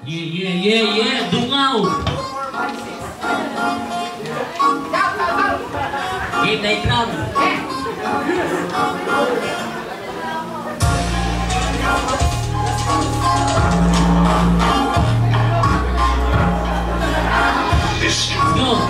Yeah, dungaw! Game night round. Go!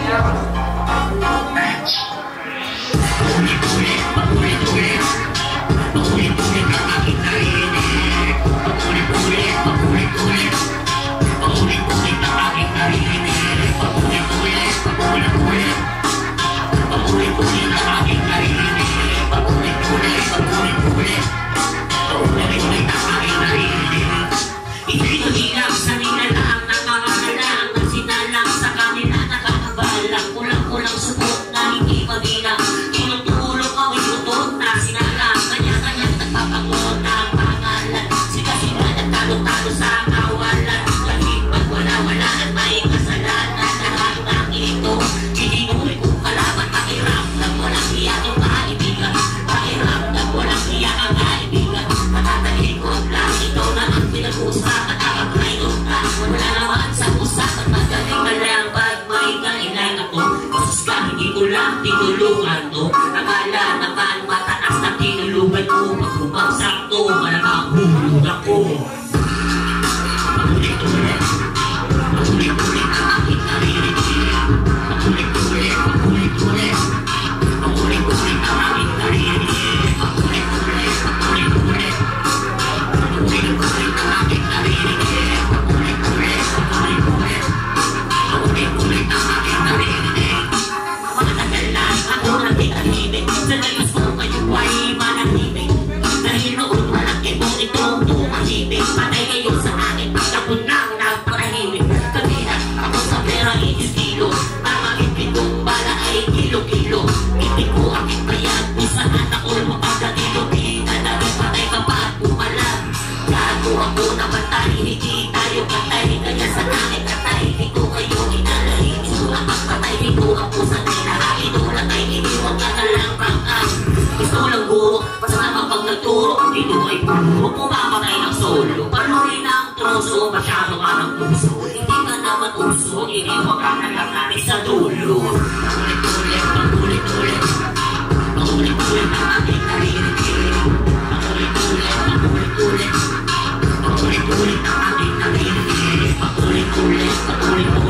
Tinulungan to, nakala naman mataas na tinulungan ko. Pag bumagsak to, malamang hulog ako. Pagulit-ulit, pagulit-ulit ang aking naririnig. Pagulit-ulit, pagulit-ulit, pagulit-ulit ang aking naririnig. Pagulit-ulit, pagulit-ulit, pagulit-ulit ang aking naririnig. Pagulit-ulit, pagulit-ulit, pagulit-ulit ang aking naririnig. Ako lang tinahimik, sa lalas ko kayo ay manahimik. Dahil noon walang ibon itong tumahimik. Patay kayo sa akin, tapon nang nagparahimik. Kabila ako sa pera inis-kilo, ang aking pitong bala ay kilo-kilo. Hindi ko aking bayad, kung saan ako mapagkatilo. Hindi na rin patay ka pa at umalag. Gago ako naman tayo, hindi tayo patay. Kaya sa akin katay, hindi ko kayo inalay. Ito ang magpatay, ito ang pusang nilahari. Gusto lang guro, pasama pag nagturo. Ito ay puro, pumamatay ng solo. Paluhin ang troso, masyado ka ng puso. Hindi ka naman uso, iniwag ka na lang natin sa dulo. Pagulit-ulit, pagulit-ulit, pagulit-ulit ang aking naririnig. Pagulit-ulit, pagulit-ulit, pagulit-ulit ang aking naririnig. Pagulit-ulit, pagulit-ulit.